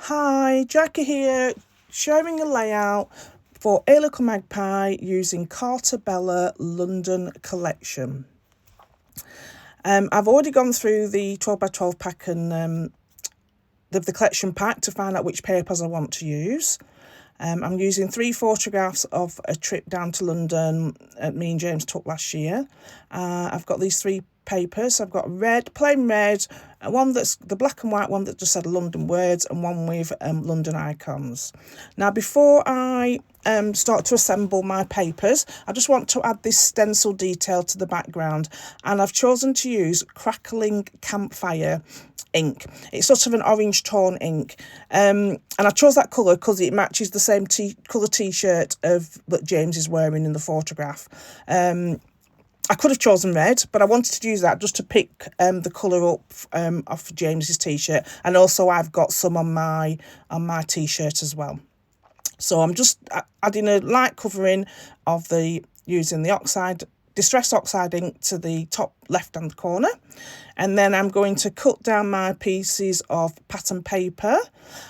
Hi, Jackie here, showing a layout for A Little Magpie using Carta Bella London collection. I've already gone through the 12x12 pack and the collection pack to find out which papers I want to use. I'm using 3 photographs of a trip down to London me and James took last year. I've got these 3 papers. I've got red, plain red, one that's the black and white one that just said London words, and one with London icons. Now, before I start to assemble my papers, I just want to add this stencil detail to the background, and I've chosen to use Crackling Campfire ink. It's sort of an orange tone ink, and I chose that colour because it matches the same colour t-shirt that James is wearing in the photograph. I could have chosen red, but I wanted to use that just to pick the colour up off James's t-shirt, and also I've got some on my t-shirt as well. So I'm just adding a light covering of using the distress oxide ink to the top left hand corner, and then I'm going to cut down my pieces of pattern paper.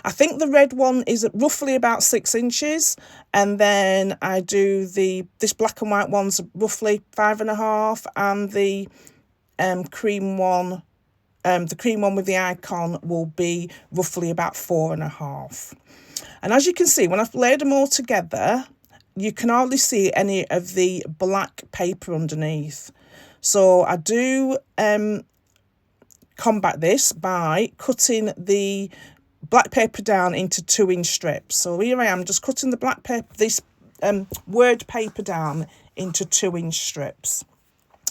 I think the red one is roughly about 6 inches, and then I do this black and white one's roughly 5.5, and the cream one with the icon will be roughly about 4.5. And as you can see, when I've laid them all together, you can hardly see any of the black paper underneath. So I do combat this by cutting the black paper down into 2-inch strips. So here I am just cutting the black paper, this word paper down into 2-inch strips,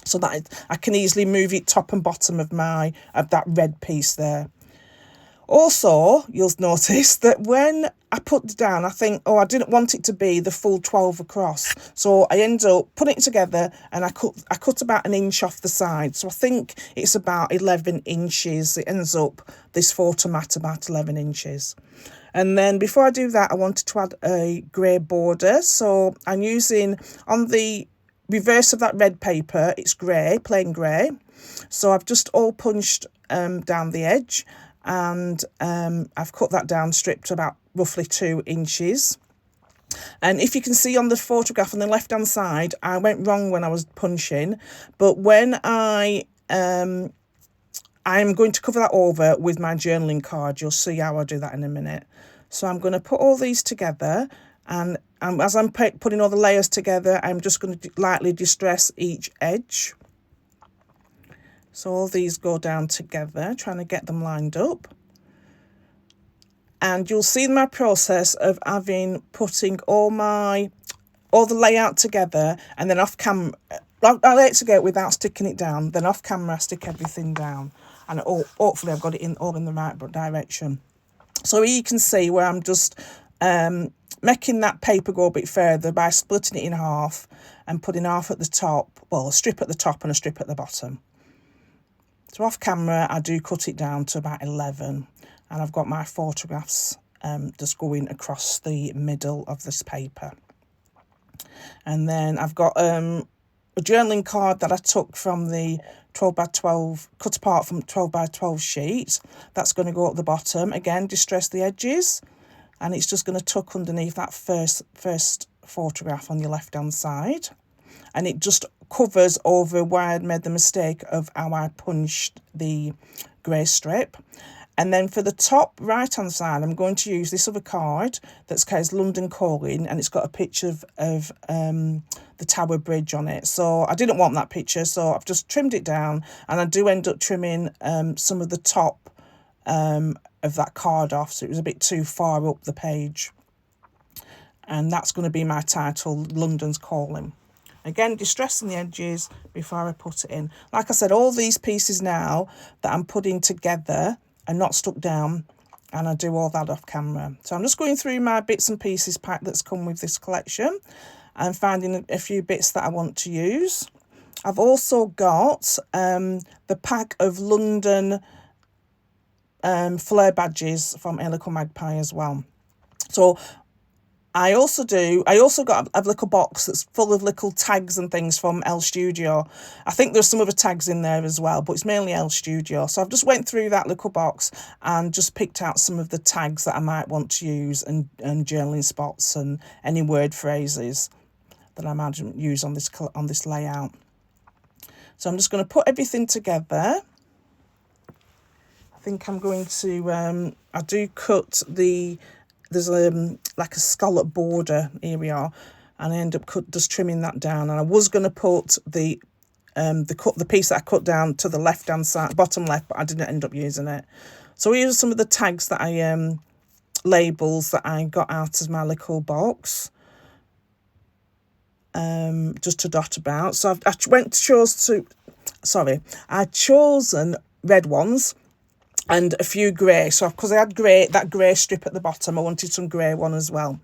so that I can easily move it top and bottom of that red piece there. Also, you'll notice that when I put it down, I think, I didn't want it to be the full 12 across. So I end up putting it together, and I cut about 1 inch off the side. So I think it's about 11 inches. It ends up, this photo mat, about 11 inches. And then before I do that, I wanted to add a grey border. So I'm using, on the reverse of that red paper, it's grey, plain grey. So I've just all punched down the edge, and I've cut that down, stripped about roughly 2 inches. And if you can see on the photograph on the left hand side, I went wrong when I was punching, but when I'm going to cover that over with my journaling card. You'll see how I do that in a minute. So I'm going to put all these together, and as I'm putting all the layers together, I'm just going to lightly distress each edge. So all these go down together, trying to get them lined up. And you'll see my process of putting all the layout together, and then off camera, I lay it together without sticking it down. Then off camera, I stick everything down, and hopefully I've got it all in the right direction. So here you can see where I'm just making that paper go a bit further by splitting it in half and putting half at the top, a strip at the top and a strip at the bottom. So off camera, I do cut it down to about 11, and I've got my photographs just going across the middle of this paper. And then I've got a journaling card that I took from the 12x12, cut apart from 12x12 sheet. That's going to go at the bottom. Again, distress the edges, and it's just going to tuck underneath that first photograph on your left-hand side. And it just covers over where I'd made the mistake of how I punched the grey strip. And then for the top right-hand side, I'm going to use this other card that's called London Calling, and it's got a picture of the Tower Bridge on it. So I didn't want that picture, so I've just trimmed it down, and I do end up trimming some of the top of that card off, so it was a bit too far up the page. And that's going to be my title, London's Calling. Again, distressing the edges before I put it in. Like I said, all these pieces now that I'm putting together are not stuck down, and I do all that off camera. So I'm just going through my bits and pieces pack that's come with this collection and finding a few bits that I want to use. I've also got the pack of London flare badges from A Little Magpie as well. So I also got a little box that's full of little tags and things from L Studio. I think there's some other tags in there as well, but it's mainly L Studio. So I've just went through that little box and just picked out some of the tags that I might want to use, and journaling spots and any word phrases that I might use on this layout. So I'm just going to put everything together. I think I'm going to, I do cut there's like a scallop border, here we are, and I end up just trimming that down. And I was going to put the piece that I cut down to the left hand side, bottom left, but I didn't end up using it. So here's some of the tags that I labels that I got out of my little box, just to dot about. So I've chosen red ones and a few grey. So because I had that grey strip at the bottom, I wanted some grey one as well.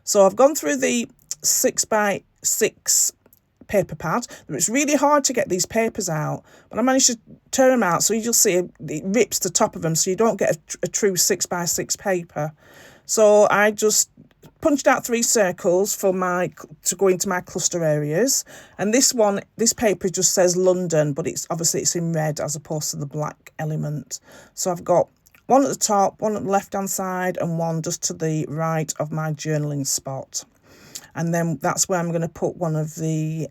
So I've gone through the 6x6 paper pad. It's really hard to get these papers out, but I managed to tear them out. So you'll see it rips the top of them, so you don't get a true 6x6 paper. So I just punched out 3 circles to go into my cluster areas, and this paper just says London, but it's in red as opposed to the black element. So I've got one at the top, one at the left hand side, and one just to the right of my journaling spot. And then that's where I'm going to put one of the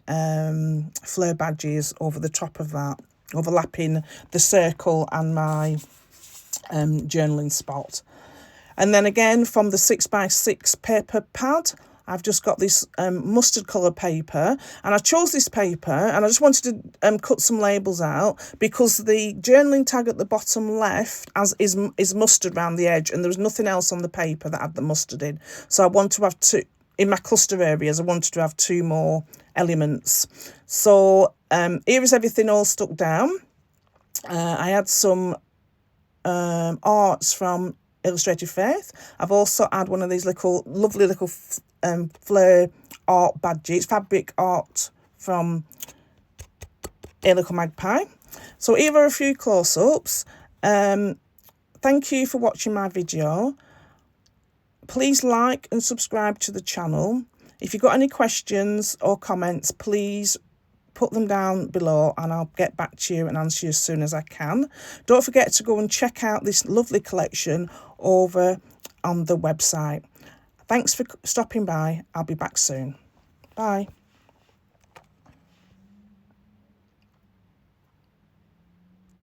fleur badges over the top of that, overlapping the circle and my journaling spot. And then again, from the 6x6 paper pad, I've just got this mustard colour paper, and I chose this paper and I just wanted to cut some labels out because the journaling tag at the bottom left is mustard around the edge, and there was nothing else on the paper that had the mustard in. So I want to have two, in my cluster areas, I wanted to have 2 more elements. So here is everything all stuck down. I had some arts from Illustrated Faith. I've also had one of these lovely little fleur art badges, fabric art from A Little Magpie. So here are a few close-ups. Thank you for watching my video. Please like and subscribe to the channel. If you've got any questions or comments, please put them down below and I'll get back to you and answer you as soon as I can. Don't forget to go and check out this lovely collection over on the website. Thanks for stopping by. I'll be back soon. Bye.